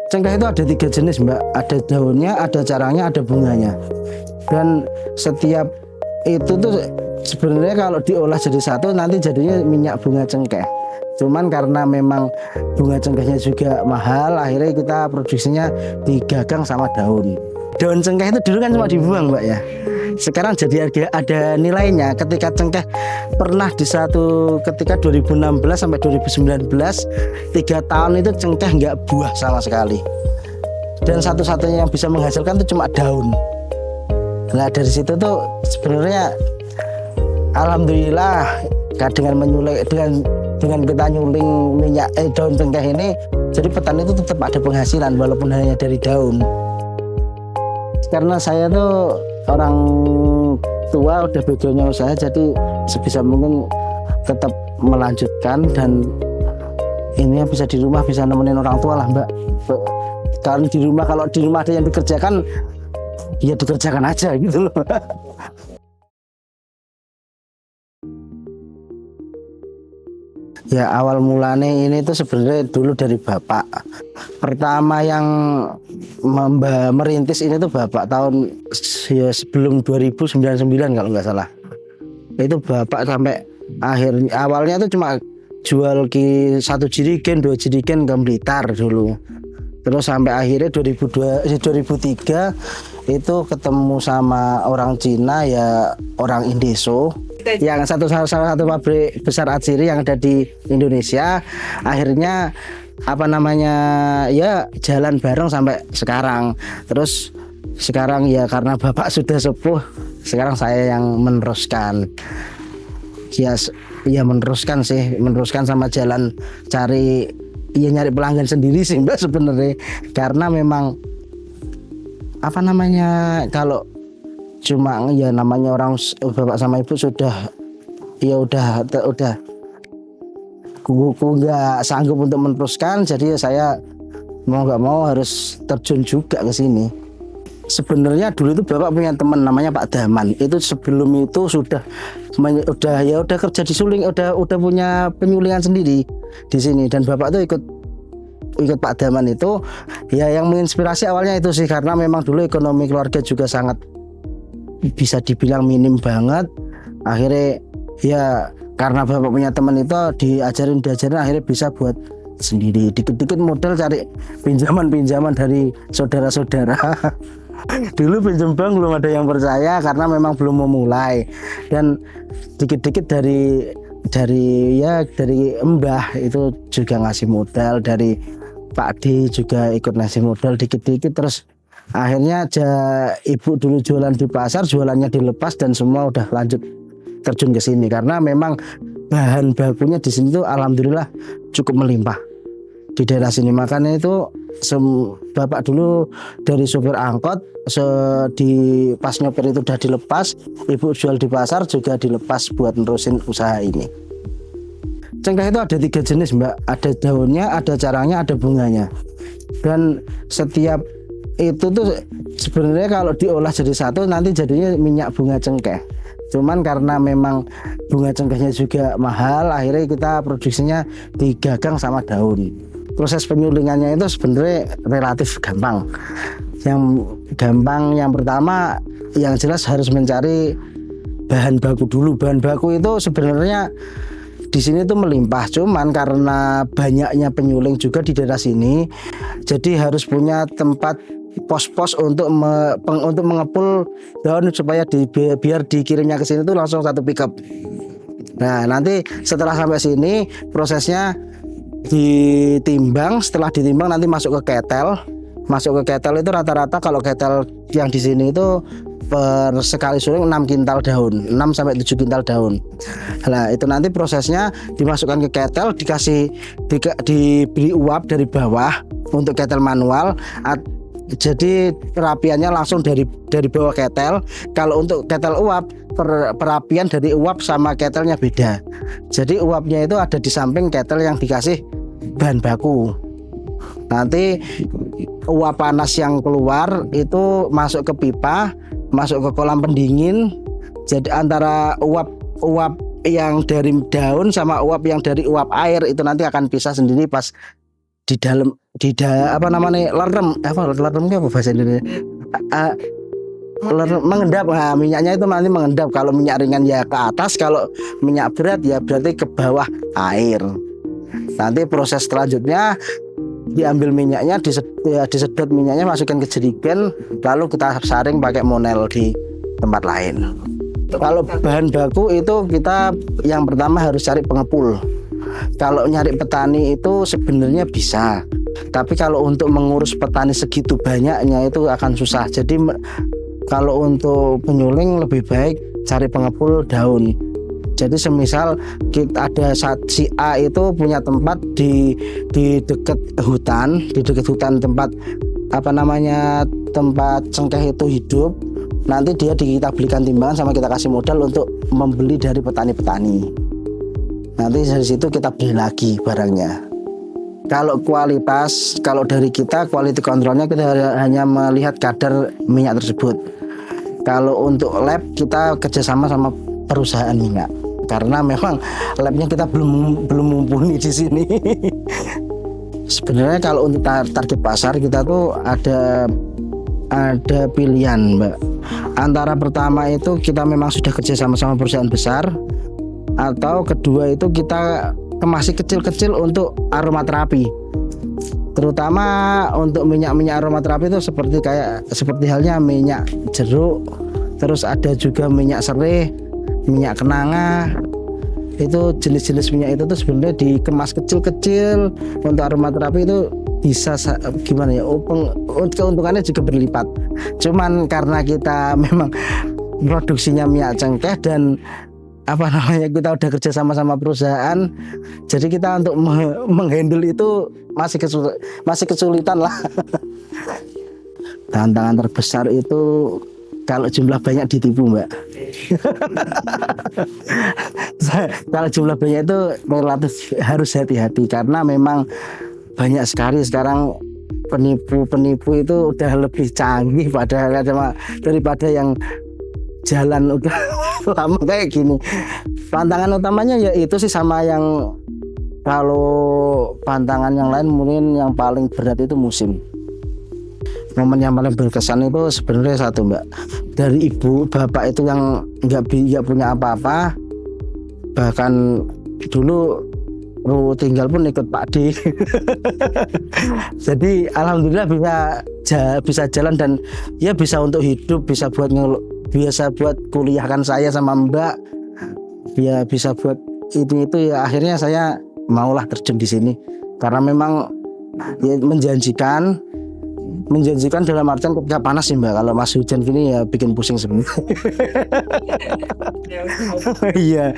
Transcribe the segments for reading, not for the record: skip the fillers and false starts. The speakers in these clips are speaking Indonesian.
Cengkeh itu ada 3 jenis, Mbak. Ada daunnya, ada carangnya, ada bunganya. Dan setiap itu tuh sebenarnya kalau diolah jadi satu nanti jadinya minyak bunga cengkeh. Cuman karena memang bunga cengkehnya juga mahal, akhirnya kita produksinya digagang sama daun. Daun cengkeh itu dulu kan cuma dibuang, Mbak ya. Sekarang jadi ada nilainya. Ketika cengkeh pernah ketika 2016 sampai 2019 3 tahun itu cengkeh nggak buah sama sekali. Dan satu-satunya yang bisa menghasilkan itu cuma daun. Nah dari situ tuh sebenarnya alhamdulillah dengan kita nyuling minyak daun cengkeh ini, jadi petani itu tetap ada penghasilan walaupun hanya dari daun. Karena saya tuh orang tua, udah backgroundnya usaha, jadi sebisa mungkin tetap melanjutkan, dan ini bisa di rumah bisa nemenin orang tua lah, Mbak. Kalau di rumah ada yang dikerjakan, ya dikerjakan aja gitu loh. Ya awal mulanya ini tuh sebenarnya dulu dari bapak. Pertama yang merintis ini tuh bapak tahun ya sebelum 2099 kalau nggak salah. Itu bapak sampai awalnya tuh cuma jual 1 jirigen, 2 jirigen ke Blitar dulu. Terus sampai akhirnya 2003 itu ketemu sama orang Cina, ya orang Indeso, yang salah satu pabrik besar atsiri yang ada di Indonesia. Akhirnya ya jalan bareng sampai sekarang. Terus sekarang ya karena bapak sudah sepuh, sekarang saya yang meneruskan. Ya meneruskan sama jalan nyari pelanggan sendiri sih, Mbak, sebenarnya. Karena memang kalau cuma ya namanya orang bapak sama ibu sudah aku nggak sanggup untuk meneruskan, jadi saya mau nggak mau harus terjun juga ke sini. Sebenarnya dulu itu bapak punya teman namanya Pak Daman. Itu sebelum itu sudah kerja di suling, udah punya penyulingan sendiri di sini, dan bapak tuh ikut Pak Daman itu. Ya yang menginspirasi awalnya itu sih, karena memang dulu ekonomi keluarga juga sangat bisa dibilang minim banget. Akhirnya ya karena bapak punya teman itu diajarin akhirnya bisa buat sendiri. Dikit-dikit modal cari pinjaman dari saudara-saudara. Dulu pinjam bank belum ada yang percaya karena memang belum memulai, dan dikit-dikit dari Mbah itu juga ngasih modal, dari Pak D juga ikut ngasih modal dikit-dikit. Terus akhirnya ibu dulu jualan di pasar, jualannya dilepas, dan semua udah lanjut terjun ke sini karena memang bahan bakunya di sini tuh alhamdulillah cukup melimpah di daerah sini. Makanya itu bapak dulu dari sopir angkot, pas nyopir itu udah dilepas, ibu jual di pasar juga dilepas buat nerusin usaha ini. Cengkeh itu ada 3 jenis, Mbak. Ada daunnya, ada carangnya, ada bunganya. Dan setiap itu tuh sebenarnya kalau diolah jadi satu nanti jadinya minyak bunga cengkeh. Cuman karena memang bunga cengkehnya juga mahal, akhirnya kita produksinya digagang sama daun. Proses penyulingannya itu sebenarnya relatif gampang. Yang pertama yang jelas harus mencari bahan baku dulu. Bahan baku itu sebenarnya di sini tuh melimpah, cuman karena banyaknya penyuling juga di daerah sini, jadi harus punya tempat pos-pos untuk mengepul daun supaya biar dikirimnya ke sini tuh langsung satu pickup. Nah nanti setelah sampai sini prosesnya ditimbang, setelah ditimbang nanti masuk ke ketel. Masuk ke ketel itu rata-rata kalau ketel yang di sini itu per sekali suling 6 kintal daun, 6 sampai 7 kintal daun. Nah, itu nanti prosesnya dimasukkan ke ketel, diberi uap dari bawah untuk ketel manual. Jadi perapiannya langsung dari bawah ketel. Kalau untuk ketel uap, perapian dari uap sama ketelnya beda. Jadi uapnya itu ada di samping ketel yang dikasih bahan baku. Nanti uap panas yang keluar itu masuk ke pipa, masuk ke kolam pendingin. Jadi antara uap yang dari daun sama uap yang dari uap air itu nanti akan pisah sendiri pas apa namanya, lerem apa bahasa Indonesia, mengendap. Nah, minyaknya itu nanti mengendap. Kalau minyak ringan ya ke atas, kalau minyak berat ya berarti ke bawah air. Nanti proses selanjutnya diambil minyaknya, disedot minyaknya, masukkan ke jerigen, lalu kita saring pakai monel di tempat lain. Kalau bahan baku itu kita yang pertama harus cari pengepul. Kalau nyari petani itu sebenarnya bisa, tapi kalau untuk mengurus petani segitu banyaknya itu akan susah. Jadi kalau untuk penyuling lebih baik cari pengepul daun. Jadi semisal kita ada si A itu punya tempat di dekat hutan, tempat apa namanya, tempat cengkeh itu hidup. Nanti kita belikan timbangan sama kita kasih modal untuk membeli dari petani-petani. Nanti dari situ kita beli lagi barangnya. Kalau kualitas, kalau dari kita quality controlnya kita hanya melihat kadar minyak tersebut. Kalau untuk lab kita kerjasama sama perusahaan minyak. Karena memang labnya kita belum mumpuni di sini. Sebenarnya kalau untuk target pasar kita tuh ada pilihan, Mbak. Antara pertama itu kita memang sudah kerja sama perusahaan besar, atau kedua itu kita masih kecil-kecil untuk aromaterapi. Terutama untuk minyak-minyak aromaterapi itu seperti halnya minyak jeruk, terus ada juga minyak sereh, minyak kenanga. Itu jenis-jenis minyak itu tuh sebenarnya dikemas kecil-kecil. Untuk aromaterapi itu bisa gimana ya, keuntungannya juga berlipat. Cuman karena kita memang produksinya minyak cengkeh dan apa namanya, kita udah kerja sama perusahaan, jadi kita untuk menghandle itu masih kesulitan lah. Tantangan terbesar itu kalau jumlah banyak ditipu, Mbak. Kalau jumlah banyak itu relatif harus hati-hati, karena memang banyak sekali sekarang penipu itu udah lebih canggih daripada yang jalan udah lama kayak gini. Tantangan utamanya ya itu sih, sama yang kalau pantangan yang lain mungkin yang paling berat itu musim. Momen yang paling berkesan itu sebenarnya satu, Mbak, dari ibu bapak itu yang nggak punya apa-apa, bahkan dulu tinggal pun ikut Pak D. Jadi alhamdulillah bisa jalan dan ya bisa untuk hidup, bisa buat kuliahkan saya sama Mbak, ya bisa buat itu ya. Akhirnya saya maulah terjun di sini karena memang ya menjanjikan dalam artian ketika panas sih, Mbak. Kalau masih hujan gini ya bikin pusing sebenarnya. Iya.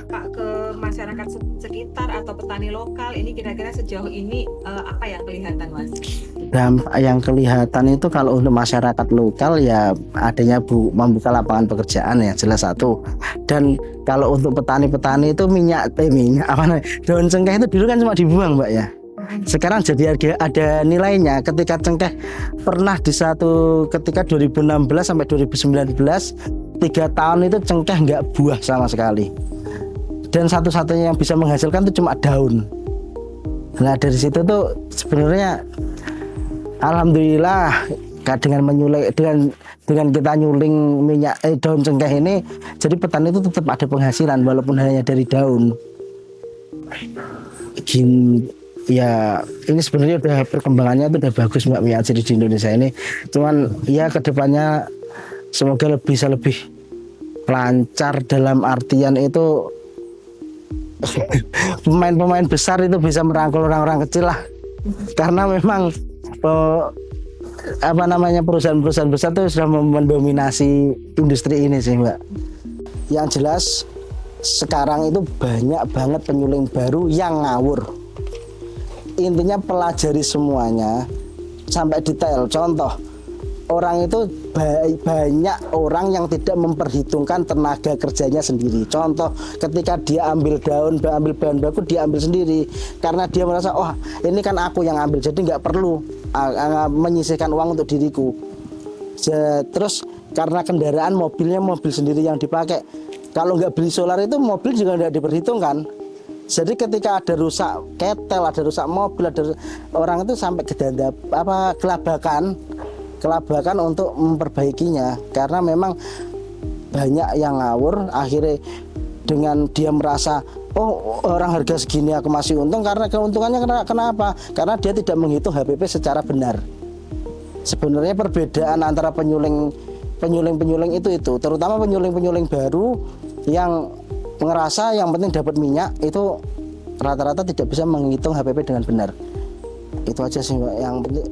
Pak, ke masyarakat sekitar atau petani lokal ini kira-kira sejauh ini apa yang kelihatan, Mas? Dampak yang kelihatan itu kalau untuk masyarakat lokal ya adanya membuka lapangan pekerjaan, ya jelas satu. Dan kalau untuk petani-petani itu daun cengkeh itu dulu kan cuma dibuang, Mbak, ya. Sekarang jadi ada nilainya. Ketika cengkeh pernah ketika 2016 sampai 2019 3 tahun itu cengkeh nggak buah sama sekali, dan satu-satunya yang bisa menghasilkan itu cuma daun. Nah dari situ tuh sebenarnya alhamdulillah dengan kita nyuling daun cengkeh ini, jadi petani itu tetap ada penghasilan walaupun hanya dari daun. Ya ini sebenarnya udah perkembangannya udah bagus, Mbak, minyak sirih di Indonesia ini. Cuman ya kedepannya semoga bisa lebih lancar, dalam artian itu pemain besar itu bisa merangkul orang-orang kecil lah. Karena memang perusahaan-perusahaan besar itu sudah mendominasi industri ini sih, Mbak. Yang jelas sekarang itu banyak banget penyuling baru yang ngawur. Intinya pelajari semuanya sampai detail. Contoh, orang itu banyak orang yang tidak memperhitungkan tenaga kerjanya sendiri. Contoh, ketika dia ambil bahan baku, dia ambil sendiri karena dia merasa, oh ini kan aku yang ambil, jadi nggak perlu menyisihkan uang untuk diriku. Terus karena kendaraan mobil sendiri yang dipakai, kalau nggak beli solar itu mobil juga nggak diperhitungkan. Jadi ketika ada rusak ketel, ada rusak mobil, orang itu sampai kelabakan untuk memperbaikinya, karena memang banyak yang ngawur. Akhirnya dengan dia merasa, oh orang harga segini aku masih untung, karena keuntungannya kenapa? Karena dia tidak menghitung HPP secara benar. Sebenarnya perbedaan antara penyuling itu, terutama penyuling baru yang ngerasa yang penting dapat minyak, itu rata-rata tidak bisa menghitung HPP dengan benar. Itu aja sih Mbak, yang penting